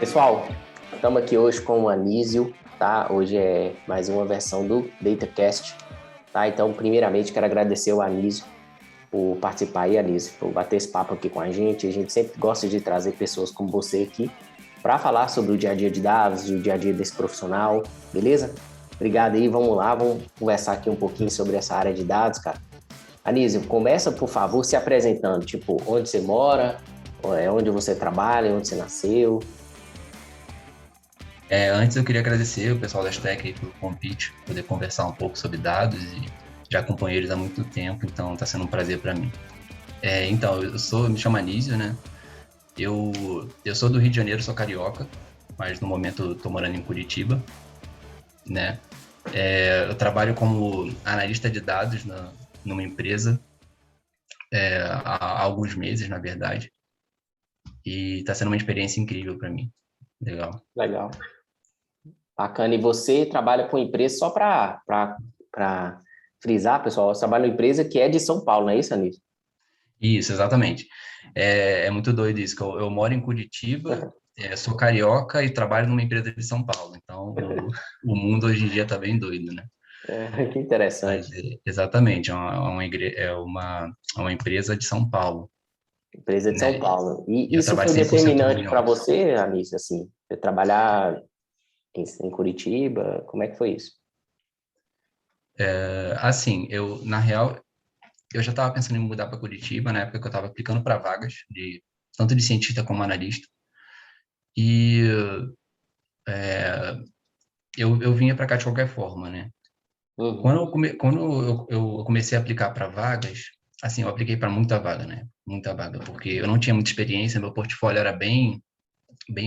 Pessoal, estamos aqui hoje com o Anísio, tá? Hoje é mais uma versão do DataCast, tá? Então, primeiramente, quero agradecer ao Anísio por participar aí, Anísio, por bater esse papo aqui com a gente. A gente sempre gosta de trazer pessoas como você aqui para falar sobre o dia a dia de dados, o dia a dia desse profissional, beleza? Obrigado aí, vamos lá, vamos conversar aqui um pouquinho sobre essa área de dados, cara. Anísio, começa, por favor, se apresentando, tipo, onde você mora, onde você trabalha, onde você nasceu. Antes eu queria agradecer o pessoal da Stack pelo convite, poder conversar um pouco sobre dados e já acompanho eles há muito tempo, então está sendo um prazer para mim. Então, me chamo Anísio, né? Eu sou do Rio de Janeiro, sou carioca, mas no momento estou morando em Curitiba, né? Eu trabalho como analista de dados numa empresa há alguns meses, na verdade, e está sendo uma experiência incrível para mim. Legal. Legal. Bacana. E você trabalha com empresa, só para frisar, pessoal, você trabalha numa empresa que é de São Paulo, não é isso, Anísio? Isso, exatamente. É muito doido isso, que eu moro em Curitiba, sou carioca e trabalho numa empresa de São Paulo. Então, o mundo hoje em dia está bem doido, né? Que interessante. Mas, exatamente, é uma empresa de São Paulo, Empresa de São né? Paulo. E E eu isso trabalho foi 100% determinante home para office. você, Anísio, assim, você trabalhar em Curitiba? Como é que foi isso? Assim, na real, eu já estava pensando em mudar para Curitiba, na época que eu estava aplicando para vagas, tanto de cientista como analista. E eu vinha para cá de qualquer forma, né? Uhum. Quando eu comecei a aplicar para vagas, assim, eu apliquei para muita vaga, né? Muita vaga, porque eu não tinha muita experiência, meu portfólio era bem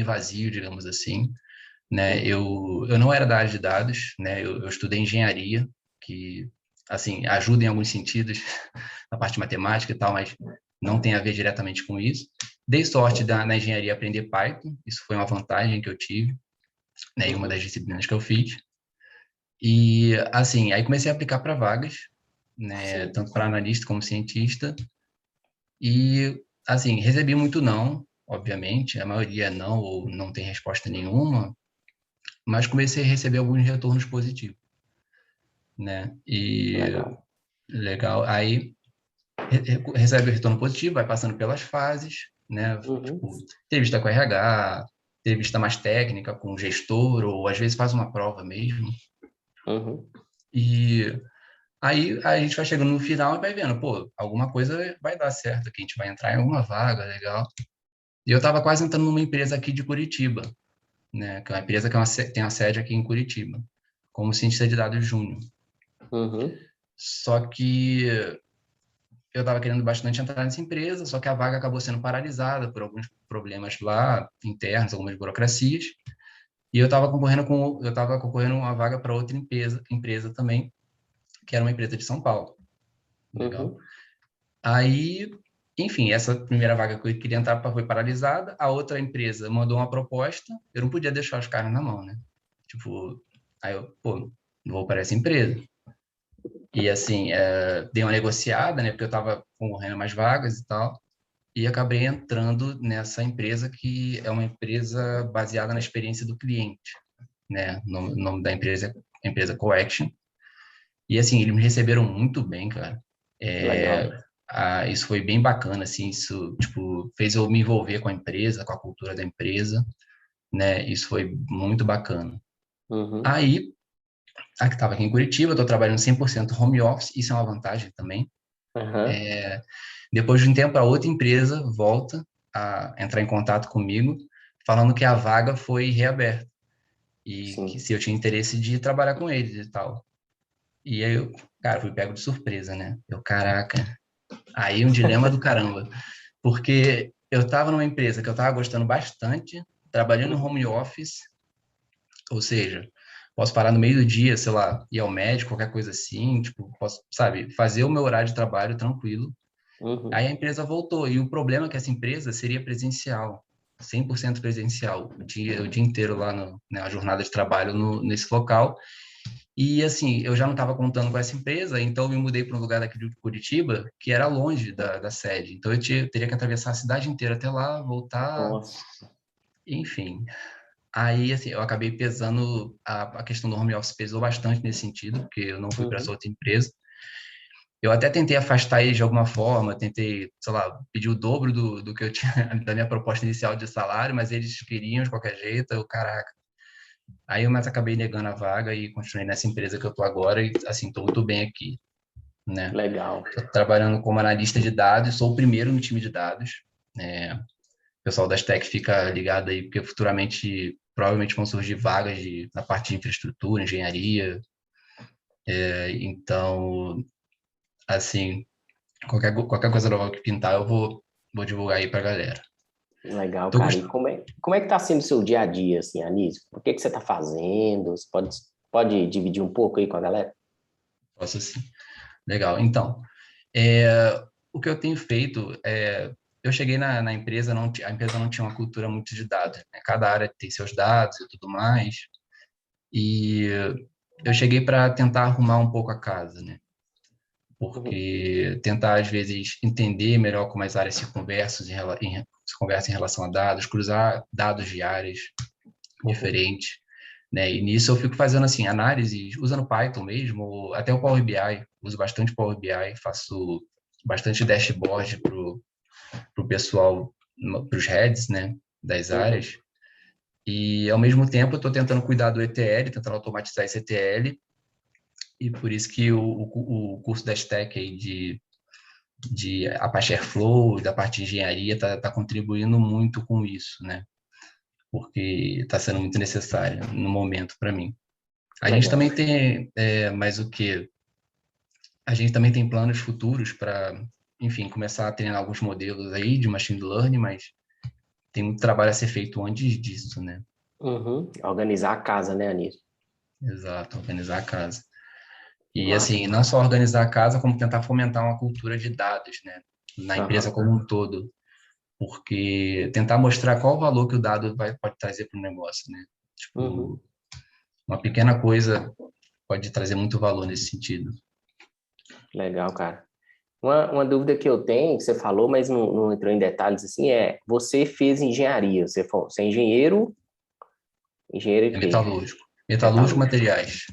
vazio, digamos assim, né? Uhum. Eu não era da área de dados, né? Eu estudei engenharia, que, assim, ajuda em alguns sentidos, na parte de matemática e tal, mas não tem a ver diretamente com isso. Dei sorte na engenharia aprender Python, isso foi uma vantagem que eu tive, né? Em uma das Uhum. disciplinas que eu fiz. E, assim, aí comecei a aplicar para vagas, né, Sim. tanto para analista como cientista, e, assim, recebi muito não, obviamente, a maioria é não ou não tem resposta nenhuma, mas comecei a receber alguns retornos positivos, né, e Legal. legal, aí recebe o retorno positivo, vai passando pelas fases, né, Uhum. tipo, entrevista com RH, entrevista mais técnica com o gestor, ou às vezes faz uma prova mesmo, Uhum. e aí a gente vai chegando no final e vai vendo, pô, alguma coisa vai dar certo aqui, a gente vai entrar em alguma vaga, legal. E eu estava quase entrando numa empresa aqui de Curitiba, né? Que é uma empresa que tem uma sede aqui em Curitiba, como cientista de dados júnior. Uhum. Só que eu estava querendo bastante entrar nessa empresa, só que a vaga acabou sendo paralisada por alguns problemas lá internos, algumas burocracias. E eu estava concorrendo uma vaga para outra empresa também, que era uma empresa de São Paulo. Legal. Uhum. Aí, enfim, essa primeira vaga que eu queria entrar foi paralisada, a outra empresa mandou uma proposta, eu não podia deixar os caras na mão, né? Tipo, aí eu, pô, vou para essa empresa. E assim, dei uma negociada, né? Porque eu estava concorrendo a mais vagas e tal, e acabei entrando nessa empresa que é uma empresa baseada na experiência do cliente, né? O nome da empresa é empresa Coaction. E assim, eles me receberam muito bem, cara. Legal. Isso foi bem bacana, assim, isso, tipo, fez eu me envolver com a empresa, com a cultura da empresa, né? Isso foi muito bacana. Uhum. Aí, aqui estava aqui em Curitiba, estou trabalhando 100% home office, isso é uma vantagem também. Uhum. Depois de um tempo, a outra empresa volta a entrar em contato comigo, falando que a vaga foi reaberta e que Sim. se eu tinha interesse de trabalhar com eles e tal. E aí eu, cara, fui pego de surpresa, né? Caraca, aí um dilema do caramba. Porque eu estava numa empresa que eu estava gostando bastante, trabalhando no Uhum. home office, ou seja, posso parar no meio do dia, sei lá, ir ao médico, qualquer coisa assim, tipo, posso, sabe, fazer o meu horário de trabalho tranquilo. Aí Uhum. a empresa voltou, e o problema é que essa empresa seria presencial, 100% presencial, o dia inteiro lá, na jornada de trabalho nesse local. E assim, eu já não estava contando com essa empresa, então eu me mudei para um lugar daqui de Curitiba, que era longe da sede. Então teria que atravessar a cidade inteira até lá, voltar. Nossa. Enfim, aí assim, eu acabei pesando, a questão do home office pesou bastante nesse sentido, porque eu não fui para essa Uhum. outra empresa. Eu até tentei afastar eles de alguma forma, tentei, sei lá, pedir o dobro do que eu tinha, da minha proposta inicial de salário, mas eles queriam de qualquer jeito, eu, caraca. Aí eu mais acabei negando a vaga e continuei nessa empresa que eu tô agora e, assim, tô muito bem aqui, né? Legal. Tô trabalhando como analista de dados, sou o primeiro no time de dados, né? O pessoal das tech fica ligado aí, porque futuramente, provavelmente vão surgir vagas na parte de infraestrutura, engenharia, então, assim, qualquer coisa nova que pintar, eu vou divulgar aí pra galera. Legal, Tô cara. E gost... como é que tá sendo o seu dia a dia, assim, Anísio? O que que você tá fazendo? Você pode dividir um pouco aí com a galera? Posso sim. Legal. Então, é, o que eu tenho feito eu cheguei na empresa, a empresa não tinha uma cultura muito de dados, né? Cada área tem seus dados e tudo mais, e eu cheguei para tentar arrumar um pouco a casa, né? Uhum. Porque tentar, às vezes, entender melhor como as áreas se conversam em relação a dados, cruzar dados de áreas Uhum. diferentes, né? E nisso eu fico fazendo, assim, análises, usando Python mesmo, ou até o Power BI, uso bastante Power BI, faço bastante dashboard para o pessoal, para os heads, né, das Uhum. áreas. E, ao mesmo tempo, eu estou tentando cuidar do ETL, tentando automatizar esse ETL, e por isso que o curso da Stack aí de Apache Airflow, da parte de engenharia, tá contribuindo muito com isso, né? Porque está sendo muito necessário no momento para mim. A gente Legal. também tem, mais o que? A gente também tem planos futuros para, enfim, começar a treinar alguns modelos aí de machine learning, mas tem muito trabalho a ser feito antes disso, né? Uhum. Organizar a casa, né, Anísio? Exato, organizar a casa. Que E, massa. assim, não só organizar a casa, como tentar fomentar uma cultura de dados, né? Na empresa Aham. como um todo. Porque tentar mostrar qual o valor que o dado pode trazer para o negócio, né? Uhum. Tipo, uma pequena coisa pode trazer muito valor nesse sentido. Legal, cara. Uma dúvida que eu tenho, que você falou, mas não entrou em detalhes, assim, você fez engenharia, você é engenheiro em É quê? metalúrgico. Metalúrgico, Metalúrgico, materiais.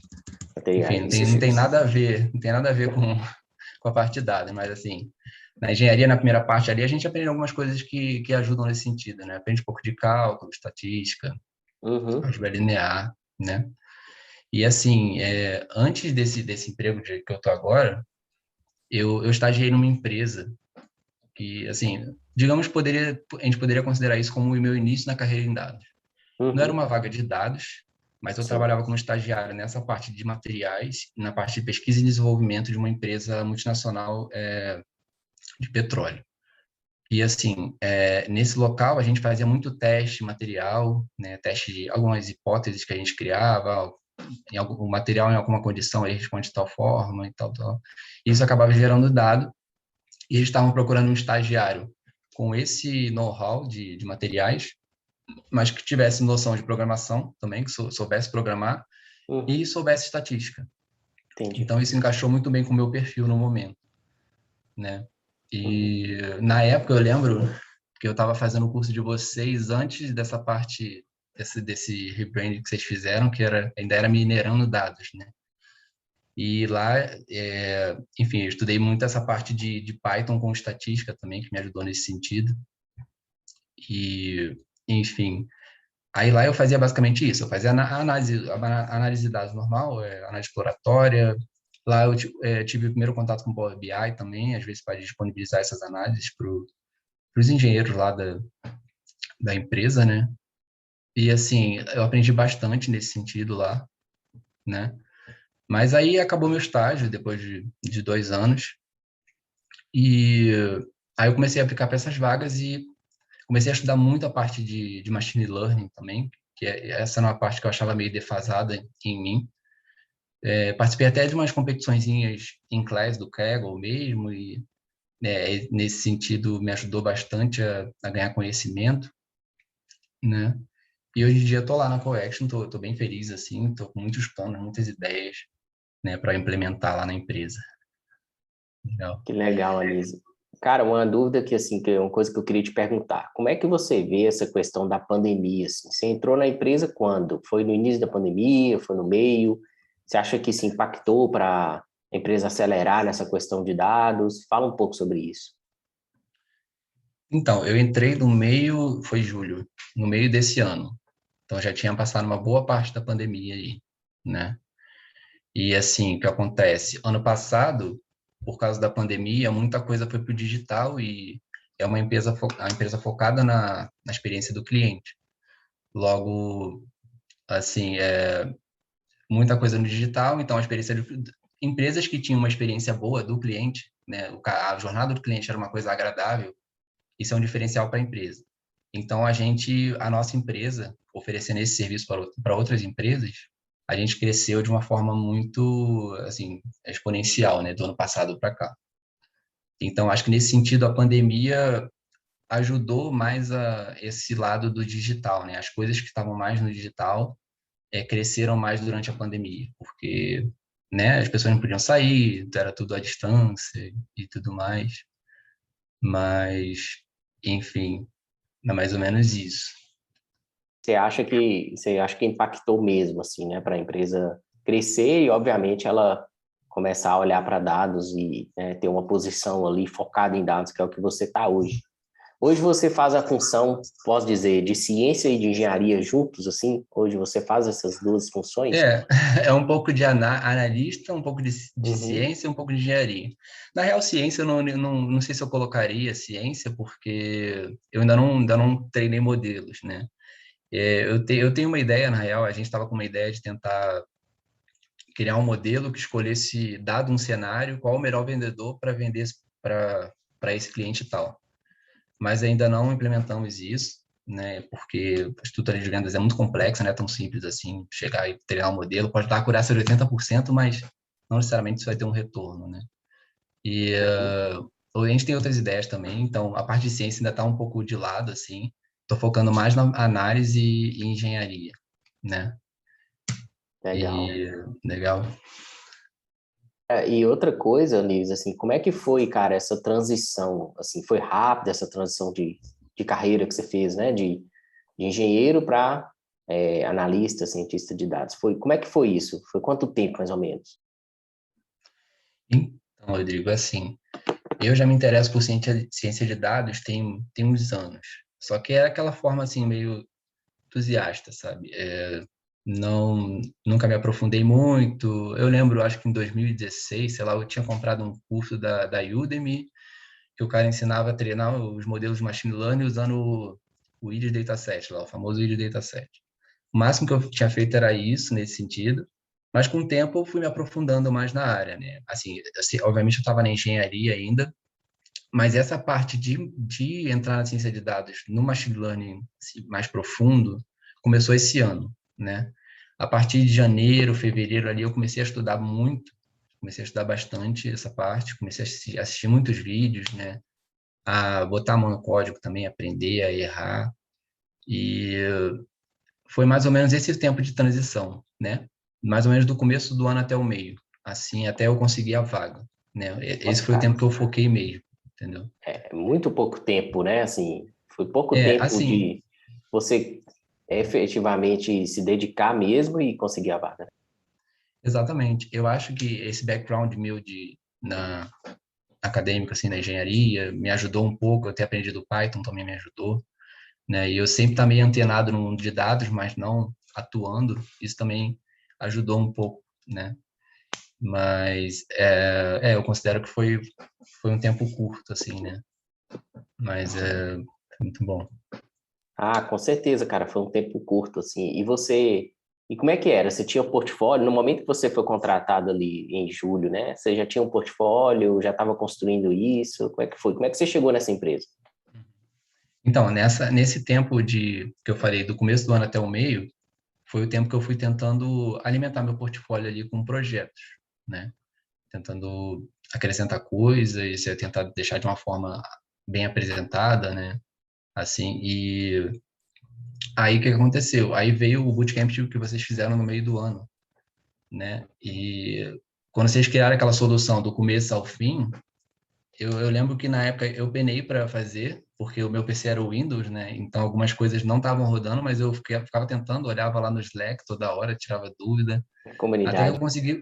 Enfim, materiais. não tem nada a ver, não tem nada a ver com a parte de dados, mas assim, na engenharia, na primeira parte ali, a gente aprende algumas coisas que ajudam nesse sentido, né? Aprende um pouco de cálculo, estatística, Uhum. álgebra linear, né? E assim, antes desse emprego que eu tô agora, eu estagiei numa empresa que, assim, digamos, a gente poderia considerar isso como o meu início na carreira em dados. Não era Uhum. uma vaga de dados, mas eu Sim. trabalhava como estagiário nessa parte de materiais, na parte de pesquisa e desenvolvimento de uma empresa multinacional de petróleo. E assim, nesse local a gente fazia muito teste material, né, teste de algumas hipóteses que a gente criava, o material em alguma condição ele responde de tal forma e tal, tal. Isso acabava gerando dado e eles estavam procurando um estagiário com esse know-how de materiais, mas que tivesse noção de programação também, que soubesse programar Uhum. e soubesse estatística. Entendi. Então isso encaixou muito bem com o meu perfil no momento, né? Uhum. E na época eu lembro que eu estava fazendo o curso de vocês antes dessa parte desse rebranding que vocês fizeram, que ainda era minerando dados, né? E lá, enfim, eu estudei muito essa parte de Python com estatística também, que me ajudou nesse sentido. E, enfim, aí lá eu fazia basicamente isso. Eu fazia análise de dados normal, análise exploratória. Lá eu tive o primeiro contato com o Power BI também, às vezes para disponibilizar essas análises para os engenheiros lá da empresa, né? E assim, eu aprendi bastante nesse sentido lá, né? Mas aí acabou meu estágio depois de 2 anos e aí eu comecei a aplicar para essas vagas e comecei a estudar muito a parte de machine learning também, que essa era uma parte que eu achava meio defasada em mim. Participei até de umas competiçõezinhas em class do Kaggle mesmo e nesse sentido me ajudou bastante a ganhar conhecimento, né? E hoje em dia estou lá na Coaction, tô bem feliz assim, estou com muitos planos, muitas ideias, né, para implementar lá na empresa. Legal. Que legal, Anísio. Cara, uma dúvida que, assim, que é uma coisa que eu queria te perguntar. Como é que você vê essa questão da pandemia, assim? Você entrou na empresa quando? Foi no início da pandemia? Foi no meio? Você acha que isso impactou para a empresa acelerar nessa questão de dados? Fala um pouco sobre isso. Então, eu entrei no meio, foi julho, no meio desse ano. Então, já tinha passado uma boa parte da pandemia aí, né? E assim, o que acontece? Ano passado, por causa da pandemia, muita coisa foi para o digital e é uma empresa, a empresa focada na experiência do cliente. Logo, assim, muita coisa no digital, então a experiência de empresas que tinham uma experiência boa do cliente, né? A jornada do cliente era uma coisa agradável, isso é um diferencial para a empresa. Então, a nossa empresa, oferecendo esse serviço para outras empresas, a gente cresceu de uma forma muito, assim, exponencial, né, do ano passado para cá. Então, acho que nesse sentido, a pandemia ajudou mais a esse lado do digital, né? As coisas que estavam mais no digital cresceram mais durante a pandemia, porque, né, as pessoas não podiam sair, era tudo à distância e tudo mais. Mas, enfim, é mais ou menos isso. Você acha que impactou mesmo, assim, né, para a empresa crescer e, obviamente, ela começar a olhar para dados e, né, ter uma posição ali focada em dados, que é o que você está hoje? Hoje você faz a função, posso dizer, de ciência e de engenharia juntos, assim? Hoje você faz essas duas funções? É, é um pouco de analista, um pouco de Uhum. ciência, um pouco de engenharia. Na real, ciência, eu não sei se eu colocaria ciência, porque eu ainda não treinei modelos, né? Eu tenho uma ideia, na real, a gente estava com uma ideia de tentar criar um modelo que escolhesse, dado um cenário, qual o melhor vendedor para vender para esse cliente tal. Mas ainda não implementamos isso, né? Porque a estrutura de vendas é muito complexa, não é tão simples assim, chegar e treinar um modelo, pode dar a acurácia de 80%, mas não necessariamente isso vai ter um retorno, né? E a gente tem outras ideias também, então a parte de ciência ainda está um pouco de lado, assim, estou focando mais na análise e engenharia, né? Legal. E legal. E outra coisa, Liz, assim, como é que foi, cara, essa transição? Assim, foi rápida essa transição de carreira que você fez, né? De engenheiro para analista, cientista de dados. Como é que foi isso? Foi quanto tempo, mais ou menos? Então, Rodrigo, assim, eu já me interesso por ciência de dados tem uns anos. Só que é aquela forma assim meio entusiasta, sabe? Nunca me aprofundei muito. Eu lembro, acho que em 2016, sei lá, eu tinha comprado um curso da Udemy, que o cara ensinava a treinar os modelos de machine learning usando o ID Dataset, lá, o famoso ID Dataset. O máximo que eu tinha feito era isso, nesse sentido, mas com o tempo eu fui me aprofundando mais na área, né? Assim, obviamente eu estava na engenharia ainda, mas essa parte de entrar na ciência de dados no machine learning assim, mais profundo começou esse ano, né? A partir de janeiro, fevereiro ali eu comecei a estudar muito, comecei a estudar bastante essa parte, comecei a assistir muitos vídeos, né? A botar a mão no código também, aprender a errar. E foi mais ou menos esse tempo de transição, né? Mais ou menos do começo do ano até o meio, assim, até eu conseguir a vaga, né? Esse Nossa, foi o cara, tempo que eu foquei mesmo, entendeu? é muito pouco tempo, né? Assim, foi pouco tempo Assim, de você efetivamente se dedicar mesmo e conseguir a vaga. exatamente. Eu acho que esse background meu na acadêmico, assim, na engenharia, me ajudou um pouco. Eu ter aprendido Python também me ajudou, né? E eu sempre estar meio antenado no mundo de dados, mas não atuando. Isso também ajudou um pouco, né? Mas eu considero que foi um tempo curto, assim, né? Mas foi muito bom. Ah, com certeza, cara, foi um tempo curto, assim. E como é que era? Você tinha um portfólio? No momento que você foi contratado ali em julho, né? Você já tinha um portfólio, já estava construindo isso? Como é que foi? Como é que você chegou nessa empresa? Então, nesse tempo que eu falei, do começo do ano até o meio, foi o tempo que eu fui tentando alimentar meu portfólio ali com projetos, né? Tentando acrescentar coisas, tentar deixar de uma forma bem apresentada, né? Assim, e aí o que aconteceu? Aí veio o bootcamp que vocês fizeram no meio do ano, né? E quando vocês criaram aquela solução do começo ao fim, eu lembro que na época eu penei para fazer, porque o meu PC era o Windows, né? Então algumas coisas não estavam rodando, mas ficava tentando, olhava lá no Slack toda hora, tirava dúvida. Até que Comunidade.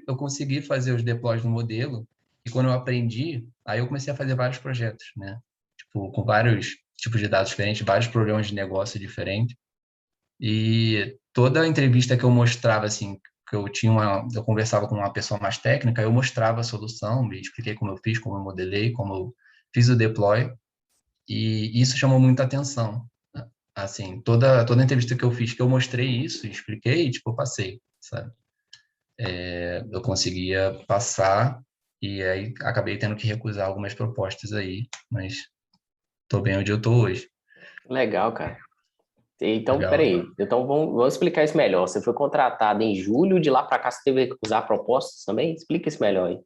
eu consegui fazer os deploys no modelo, e quando eu aprendi, aí eu comecei a fazer vários projetos, né? Tipo, com vários tipos de dados diferentes, vários problemas de negócio diferentes. E toda entrevista que eu mostrava, assim, que eu conversava com uma pessoa mais técnica, eu mostrava a solução, me expliquei como eu fiz, como eu modelei, como eu fiz o deploy, e isso chamou muita atenção, né? Assim, toda entrevista que eu fiz, que eu mostrei isso, expliquei, tipo, eu passei, sabe? Eu conseguia passar, e aí acabei tendo que recusar algumas propostas aí, mas tô bem onde eu tô hoje. Legal, cara. Então, Legal. peraí. Então, vamos explicar isso melhor. Você foi contratado em julho, de lá para cá você teve que usar propostas também? Explica isso melhor aí.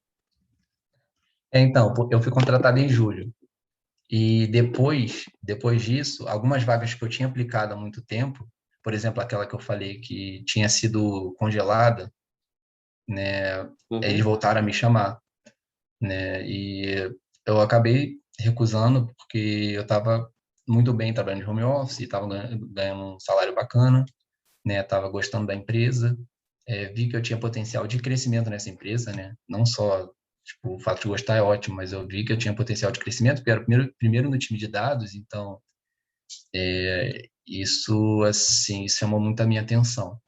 Então, eu fui contratado em julho. E depois disso, algumas vagas que eu tinha aplicado há muito tempo, por exemplo, aquela que eu falei que tinha sido congelada, né, eles Uhum. voltaram a me chamar, né, e eu acabei recusando porque eu estava muito bem trabalhando de home office, estava ganhando um salário bacana, né, estava gostando da empresa, vi que eu tinha potencial de crescimento nessa empresa, né, não só tipo, o fato de gostar é ótimo, mas eu vi que eu tinha potencial de crescimento, porque era o primeiro no time de dados, então isso, assim, chamou muito a minha atenção.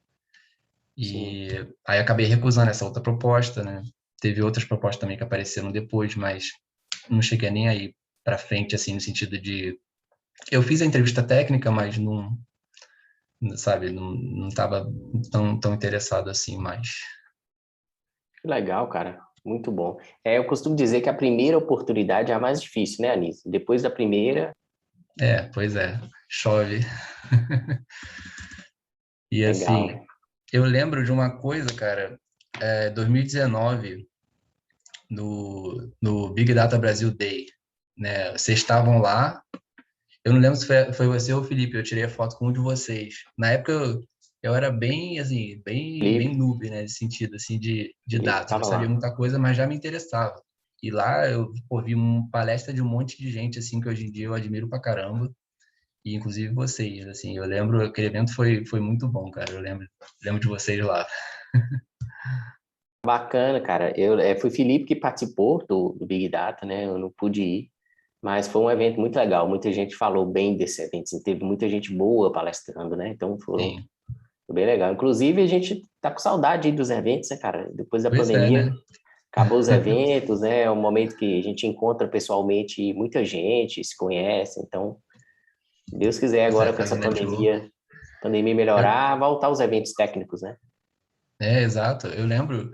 Sim. E aí acabei recusando essa outra proposta, né? Teve outras propostas também que apareceram depois, mas não cheguei nem aí para frente, assim, no sentido de... Eu fiz a entrevista técnica, mas não, sabe, não estava tão interessado assim mais. Que legal, cara. Muito bom. Eu costumo dizer que a primeira oportunidade é a mais difícil, né, Anísio? Depois da primeira, Pois é, chove. E assim, legal. eu lembro de uma coisa, cara, 2019, no Big Data Brasil Day, né? Vocês estavam lá. Eu não lembro se foi você ou o Felipe. Eu tirei a foto com um de vocês. Na época eu era bem, assim, bem Felipe, noob, né? Nesse sentido, assim, de Felipe dados. Não estava sabia lá. muita coisa, mas já me interessava. E lá eu pô, vi uma palestra de um monte de gente, assim, que hoje em dia eu admiro pra caramba. E inclusive vocês, assim. Eu lembro, aquele evento foi muito bom, cara. Eu lembro de vocês lá. Bacana, cara. Foi o Felipe que participou do Big Data, né? Eu não pude ir, mas foi um evento muito legal. Muita gente falou bem desse evento, assim, teve muita gente boa palestrando, né? Então Sim. foi bem legal. Inclusive, a gente tá com saudade aí dos eventos, né, cara? Depois da Pois é, pandemia, né? acabou os eventos, né? É um momento que a gente encontra pessoalmente muita gente, se conhece. Então, se Deus quiser Pois é, agora com faz essa o network. pandemia Eu- melhorar, voltar aos eventos técnicos, né? exato. Eu lembro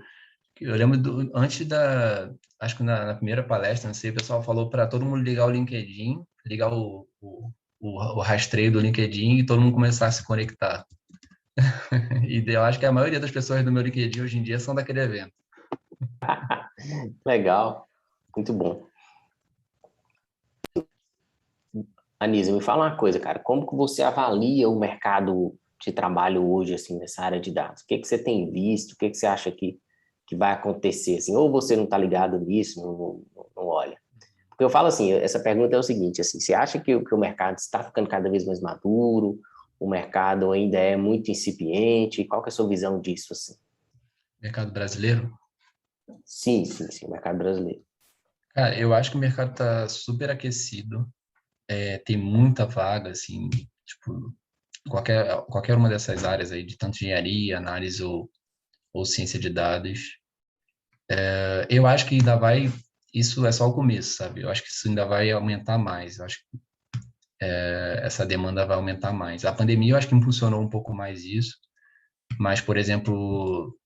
antes acho que na primeira palestra, não sei, o pessoal falou para todo mundo ligar o LinkedIn, ligar o rastreio do LinkedIn e todo mundo começar a se conectar. E eu acho que a maioria das pessoas do meu LinkedIn hoje em dia são daquele evento. Legal, muito bom. Anísio, me fala uma coisa, cara. Como que você avalia o mercado de trabalho hoje, assim, nessa área de dados? O que que você tem visto? O que que você acha que vai acontecer, assim? Ou você não está ligado nisso, não olha? Porque eu falo assim, essa pergunta é o seguinte, assim, você acha que o mercado está ficando cada vez mais maduro? O mercado ainda é muito incipiente? Qual que é a sua visão disso, assim? Mercado brasileiro? Sim, sim, sim, o mercado brasileiro. Cara, eu acho que o mercado está super aquecido. Tem muita vaga, assim, tipo, qualquer uma dessas áreas aí, de tanto engenharia, análise ou ciência de dados. Eu acho que ainda vai, isso é só o começo, sabe? Eu acho que isso ainda vai aumentar mais. Eu acho que essa demanda vai aumentar mais. A pandemia eu acho que impulsionou um pouco mais isso, mas, por exemplo,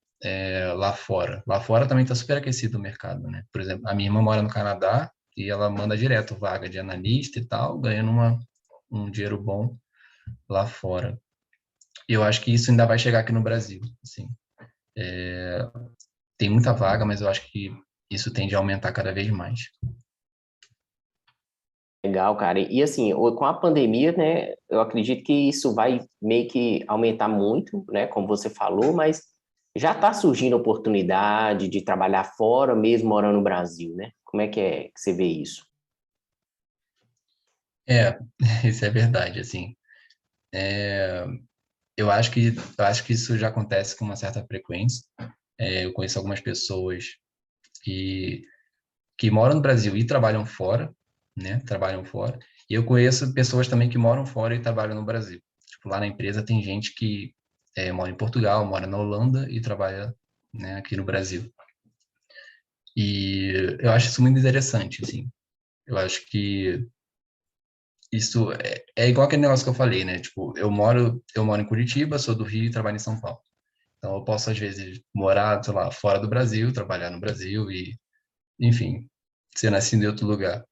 lá fora também está super aquecido o mercado, né? Por exemplo, a minha irmã mora no Canadá e ela manda direto vaga de analista e tal, ganhando um dinheiro bom lá fora. E eu acho que isso ainda vai chegar aqui no Brasil, assim. Tem muita vaga, mas eu acho que isso tende a aumentar cada vez mais. Legal, cara. E assim, com a pandemia, né, eu acredito que isso vai meio que aumentar muito, né, como você falou, mas já está surgindo oportunidade de trabalhar fora, mesmo morando no Brasil, né? Como é que você vê isso? É, isso é verdade, assim. É, eu acho que isso já acontece com uma certa frequência. Eu conheço algumas pessoas que, que moram no Brasil e trabalham fora, né? Trabalham fora. E eu conheço pessoas também que moram fora e trabalham no Brasil. Tipo, lá na empresa tem gente que mora em Portugal, mora na Holanda e trabalha, né, aqui no Brasil. E eu acho isso muito interessante, assim. Eu acho que isso é igual aquele negócio que eu falei, né? Tipo, eu moro em Curitiba, sou do Rio e trabalho em São Paulo. Então, eu posso, às vezes, morar, sei lá, fora do Brasil, trabalhar no Brasil e, enfim, ser nascido em outro lugar.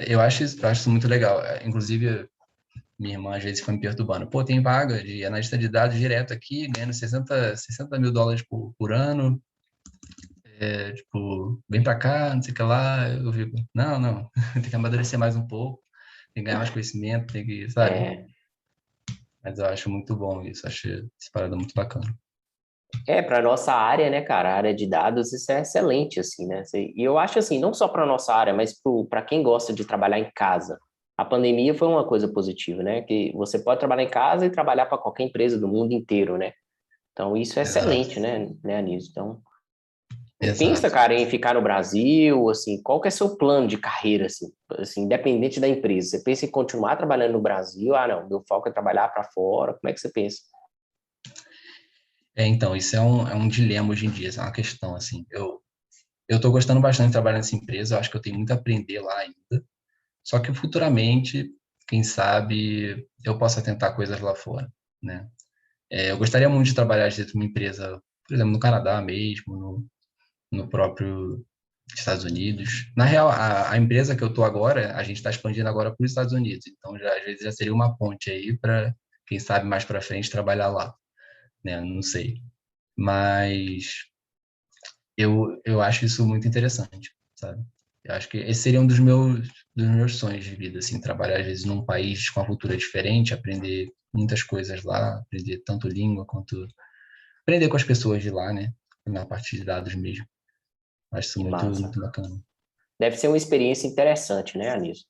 Eu acho isso muito legal. Inclusive, minha irmã, às vezes, foi me perturbando. Pô, tem vaga de analista de dados direto aqui, ganhando 60 mil dólares por ano. Tipo, vem pra cá, não sei o que lá. Eu fico, não, não, tem que amadurecer mais um pouco, tem que ganhar mais conhecimento, tem que, sabe? É, Mas eu acho muito bom isso, acho essa parada muito bacana. para nossa área, né, cara, a área de dados, isso é excelente, assim, né? E eu acho assim, não só para nossa área, mas para quem gosta de trabalhar em casa. A pandemia foi uma coisa positiva, né? Que você pode trabalhar em casa e trabalhar para qualquer empresa do mundo inteiro, né? Então isso é Exato, excelente, né, Anísio? Então, você pensa, exato. cara, em ficar no Brasil, assim, qual que é seu plano de carreira, assim, independente da empresa? Você pensa em continuar trabalhando no Brasil? Ah, não, meu foco é trabalhar para fora. Como é que você pensa? Então, isso é um dilema hoje em dia, isso é uma questão, assim. Eu tô gostando bastante de trabalhar nessa empresa, eu acho que eu tenho muito a aprender lá ainda. Só que futuramente, quem sabe, eu possa tentar coisas lá fora, né? Eu gostaria muito de trabalhar dentro de uma empresa, por exemplo, no Canadá mesmo, no próprio Estados Unidos. Na real, a empresa que eu tô agora, a gente está expandindo agora para os Estados Unidos, então já, às vezes já seria uma ponte aí para, quem sabe, mais para frente trabalhar lá, né? Não sei. Mas eu acho isso muito interessante, sabe? Eu acho que esse seria um dos meus sonhos de vida, assim, trabalhar às vezes num país com uma cultura diferente, aprender muitas coisas lá, aprender tanto língua quanto aprender com as pessoas de lá, né? Na parte de dados mesmo. Acho isso Que muito, massa. muito bacana. Deve ser uma experiência interessante, né, Anísio?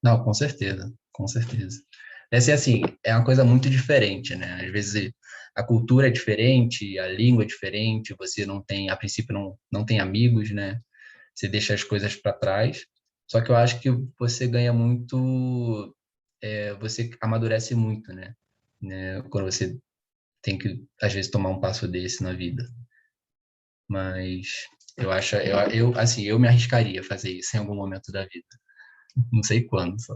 Não, com certeza, com certeza. É ser assim, é uma coisa muito diferente, né? Às vezes a cultura é diferente, a língua é diferente, você não tem, a princípio não tem amigos, né? Você deixa as coisas para trás. Só que eu acho que você ganha muito, você amadurece muito, né? Quando você tem que, às vezes, tomar um passo desse na vida. Mas assim, eu me arriscaria a fazer isso em algum momento da vida. Não sei quando, só.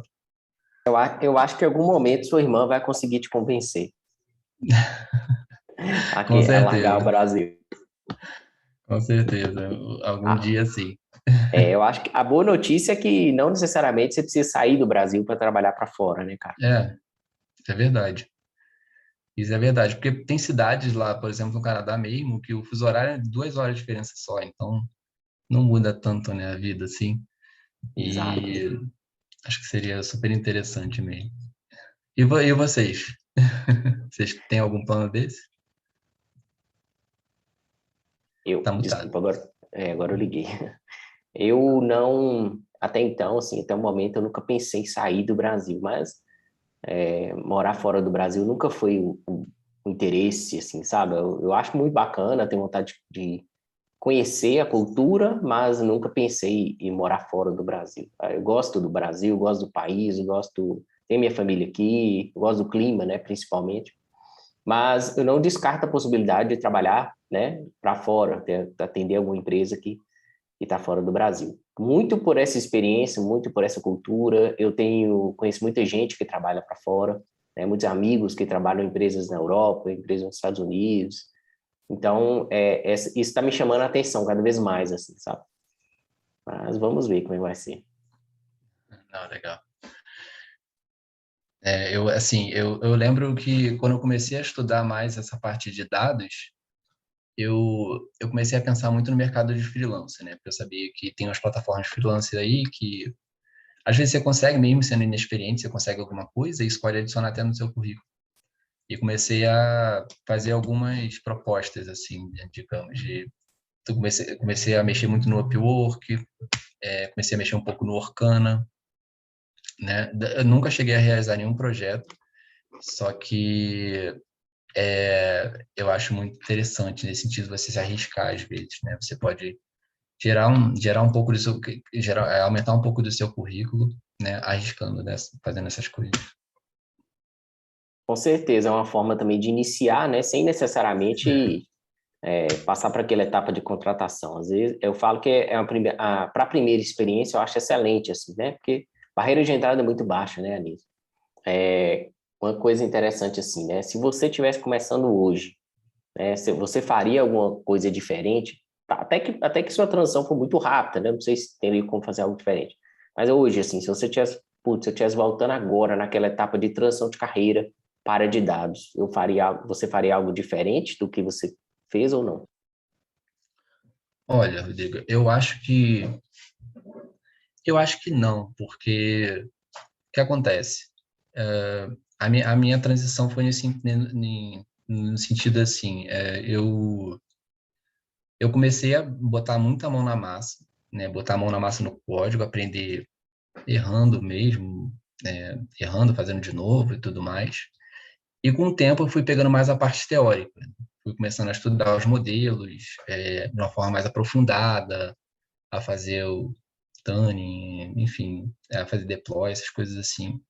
Eu acho que em algum momento sua irmã vai conseguir te convencer Com a largar o certeza, Brasil. com certeza. Algum Ah, dia sim. eu acho que a boa notícia é que não necessariamente você precisa sair do Brasil para trabalhar para fora, né, cara? É verdade. Isso é verdade, porque tem cidades lá, por exemplo, no Canadá mesmo, que o fuso horário é 2 horas de diferença só, então não muda tanto, né, a vida assim. Exato. E acho que seria super interessante mesmo. E vocês? Vocês têm algum plano desse? Tá mutado. Desculpa, agora eu liguei. Eu não, até então, assim, até o momento eu nunca pensei em sair do Brasil, mas morar fora do Brasil nunca foi o interesse, assim, sabe? Eu acho muito bacana, tenho vontade de conhecer a cultura, mas nunca pensei em morar fora do Brasil. Eu gosto do Brasil, gosto do país, tenho minha família aqui, gosto do clima, né, principalmente. Mas eu não descarto a possibilidade de trabalhar, né, para fora, atender alguma empresa que está fora do Brasil. Muito por essa experiência, muito por essa cultura, conheço muita gente que trabalha para fora, né, muitos amigos que trabalham em empresas na Europa, empresas nos Estados Unidos. Então, isso está me chamando a atenção cada vez mais, assim, sabe? Mas vamos ver como é que vai ser. Não, legal. Eu lembro que quando eu comecei a estudar mais essa parte de dados, eu comecei a pensar muito no mercado de freelance, né? Porque eu sabia que tem umas plataformas de freelance aí que às vezes você consegue, mesmo sendo inexperiente, você consegue alguma coisa e isso pode adicionar até no seu currículo. E comecei a fazer algumas propostas, assim, né, digamos, comecei a mexer muito no Upwork, comecei a mexer um pouco no Orkana, né? Eu nunca cheguei a realizar nenhum projeto, só que eu acho muito interessante nesse sentido você se arriscar às vezes, né? Você pode gerar um pouco do seu, aumentar um pouco do seu currículo, né? Arriscando, né? Fazendo essas coisas. Com certeza, é uma forma também de iniciar, né, sem necessariamente passar para aquela etapa de contratação. Às vezes, eu falo que para a primeira experiência, eu acho excelente, assim, né, porque a barreira de entrada é muito baixa, né, Anísio? Uma coisa interessante, assim, né, se você estivesse começando hoje, né, você faria alguma coisa diferente? Até que sua transição foi muito rápida, né, não sei se teria como fazer algo diferente. Mas hoje, assim, se você tivesse, putz, se eu estivesse voltando agora naquela etapa de transição de carreira para a área de dados, você faria algo diferente do que você fez ou não? Olha, Rodrigo, eu acho que não, porque o que acontece? A minha transição foi no sentido assim, eu comecei a botar muita mão na massa, né? Botar a mão na massa no código, aprender errando mesmo, errando, fazendo de novo e tudo mais. E com o tempo eu fui pegando mais a parte teórica, fui começando a estudar os modelos, de uma forma mais aprofundada, a fazer o tuning, enfim, a fazer deploy, essas coisas assim.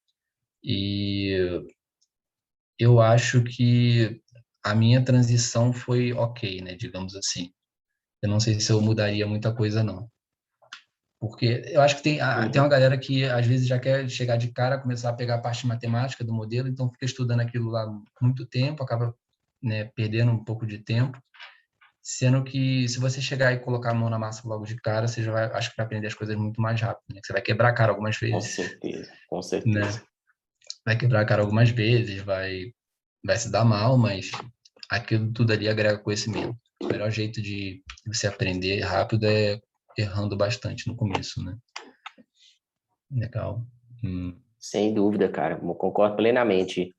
E eu acho que a minha transição foi ok, né, digamos assim. Eu não sei se eu mudaria muita coisa, não. Porque eu acho que tem uma Uhum. galera que às vezes já quer chegar de cara, começar a pegar a parte matemática do modelo, então fica estudando aquilo lá muito tempo, acaba, né, perdendo um pouco de tempo, sendo que se você chegar e colocar a mão na massa logo de cara, você já vai, acho que vai aprender as coisas muito mais rápido, né? Você vai quebrar a cara algumas Com vezes, certeza, com né? certeza. Vai quebrar a cara algumas vezes, vai se dar mal, mas aquilo tudo ali agrega conhecimento. O melhor jeito de você aprender rápido é errando bastante no começo, né? Legal. Hum. Sem dúvida, cara, eu concordo plenamente.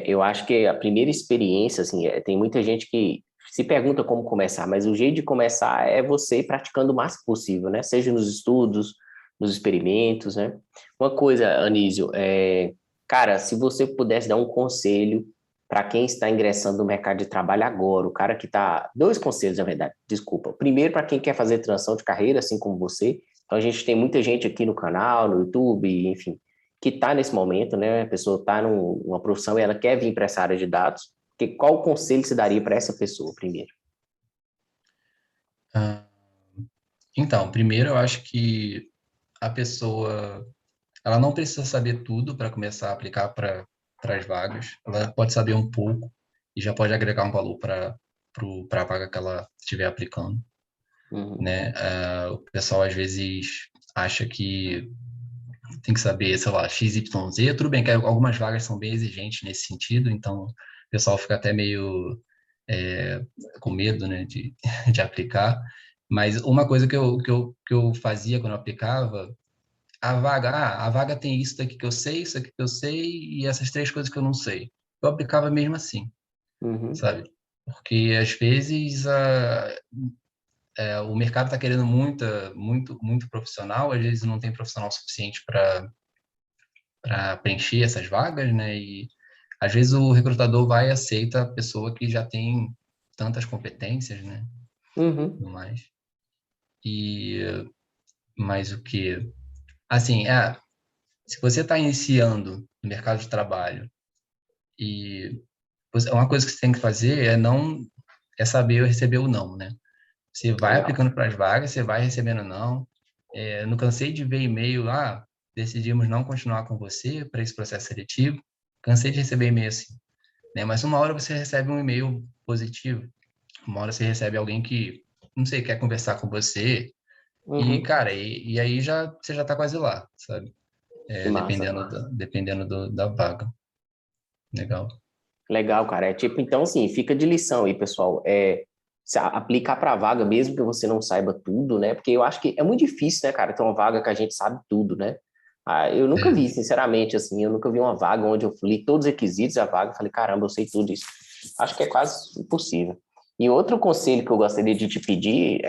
Eu acho que a primeira experiência, assim, tem muita gente que se pergunta como começar, mas o jeito de começar é você praticando o máximo possível, né? Seja nos estudos, nos experimentos, né? Uma coisa, Anísio, cara, se você pudesse dar um conselho para quem está ingressando no mercado de trabalho agora, o cara que está. Dois conselhos, na verdade, desculpa. Primeiro, para quem quer fazer transição de carreira, assim como você. Então, a gente tem muita gente aqui no canal, no YouTube, enfim, que está nesse momento, né? A pessoa está numa profissão e ela quer vir para essa área de dados. Qual conselho se daria para essa pessoa primeiro? Ah, então, primeiro eu acho que a pessoa, ela não precisa saber tudo para começar a aplicar para as vagas. Ela pode saber um pouco e já pode agregar um valor para a vaga que ela estiver aplicando, Uhum. né? O pessoal às vezes acha que tem que saber, sei lá, X, Y, Z. Tudo bem que algumas vagas são bem exigentes nesse sentido, então o pessoal fica até meio com medo, né, de aplicar. Mas uma coisa que eu fazia quando eu aplicava, a vaga tem isso daqui que eu sei, isso aqui que eu sei e essas três coisas que eu não sei. Eu aplicava mesmo assim, Uhum. sabe? Porque às vezes o mercado está querendo muito profissional, às vezes não tem profissional suficiente para preencher essas vagas, né? E às vezes o recrutador vai e aceita a pessoa que já tem tantas competências, né? Uhum. Tudo mais. E mais o que? Assim, se você está iniciando no mercado de trabalho e uma coisa que você tem que fazer é saber receber o não, né? Você vai Legal. aplicando para as vagas, você vai recebendo não. Eu não cansei de ver e-mail lá, decidimos não continuar com você para esse processo seletivo. Cansei de receber e-mail assim, né? Mas uma hora você recebe um e-mail positivo, uma hora você recebe alguém que, não sei, quer conversar com você e, Uhum. cara, e aí você já tá quase lá, sabe? Que massa, Dependendo massa. da vaga. Legal. Legal, cara. É tipo, então, assim, fica de lição aí, pessoal. Se aplicar para vaga, mesmo que você não saiba tudo, né? Porque eu acho que é muito difícil, né, cara, ter uma vaga que a gente sabe tudo, né? Eu nunca vi, É. sinceramente, assim, eu nunca vi uma vaga onde eu li todos os requisitos da vaga e falei, caramba, eu sei tudo isso. Acho que é quase impossível. E outro conselho que eu gostaria de te pedir,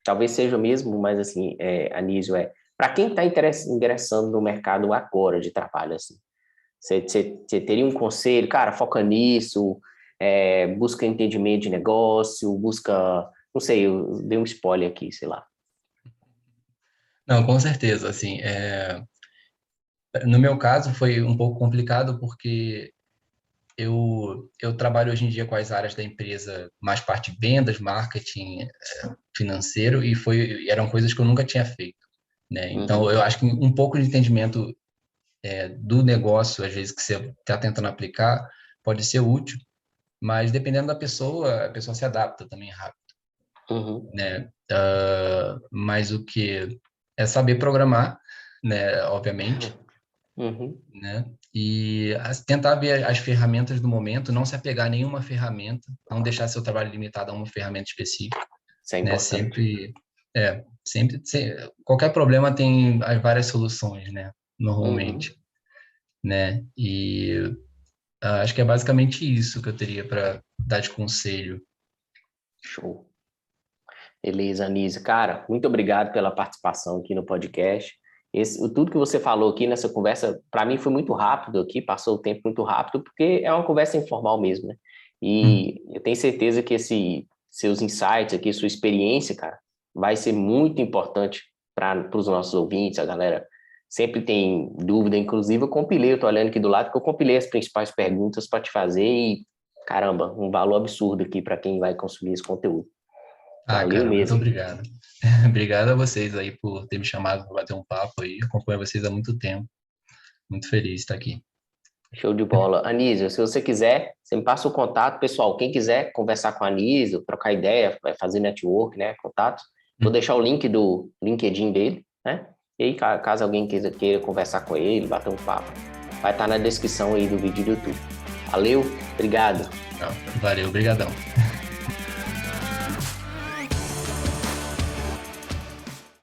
talvez seja o mesmo, mas assim, Anísio, para quem está ingressando no mercado agora de trabalho, assim, você teria um conselho? Cara, foca nisso, busca entendimento de negócio, busca, não sei, eu dei um spoiler aqui, sei lá. Não, com certeza, assim, no meu caso foi um pouco complicado porque eu trabalho hoje em dia com as áreas da empresa, mais parte de vendas, marketing, financeiro, eram coisas que eu nunca tinha feito, né? Então, Uhum, eu acho que um pouco de entendimento do negócio, às vezes, que você está tentando aplicar, pode ser útil, mas dependendo da pessoa, a pessoa se adapta também rápido, uhum, né? Mas o que é saber programar, né? Obviamente, uhum. né? E tentar ver as ferramentas do momento, não se apegar a nenhuma ferramenta, não deixar seu trabalho limitado a uma ferramenta específica, Isso é né? importante. Qualquer problema tem as várias soluções, né? Uhum. Normalmente, né? E acho que é basicamente isso que eu teria para dar de conselho. Show. Beleza, Anísio. Cara, muito obrigado pela participação aqui no podcast. Tudo que você falou aqui nessa conversa, para mim foi muito rápido aqui, passou o tempo muito rápido, porque é uma conversa informal mesmo, né? Hum. E eu tenho certeza que seus insights aqui, sua experiência, cara, vai ser muito importante para os nossos ouvintes, a galera sempre tem dúvida, inclusive eu compilei, eu tô olhando aqui do lado, que eu compilei as principais perguntas para te fazer e, caramba, um valor absurdo aqui para quem vai consumir esse conteúdo. Ah, Valeu cara, muito mesmo. obrigado. Obrigado a vocês aí por ter me chamado para bater um papo aí. Acompanho vocês há muito tempo. Muito feliz de estar aqui. Show de bola. Anísio, se você quiser, você me passa o contato, pessoal. Quem quiser conversar com a Anísio, trocar ideia, vai fazer network, né? Contatos. Vou deixar o link do LinkedIn dele, né? E aí, caso alguém queira conversar com ele, bater um papo, vai estar na descrição aí do vídeo do YouTube. Valeu, obrigado. Valeu, obrigadão.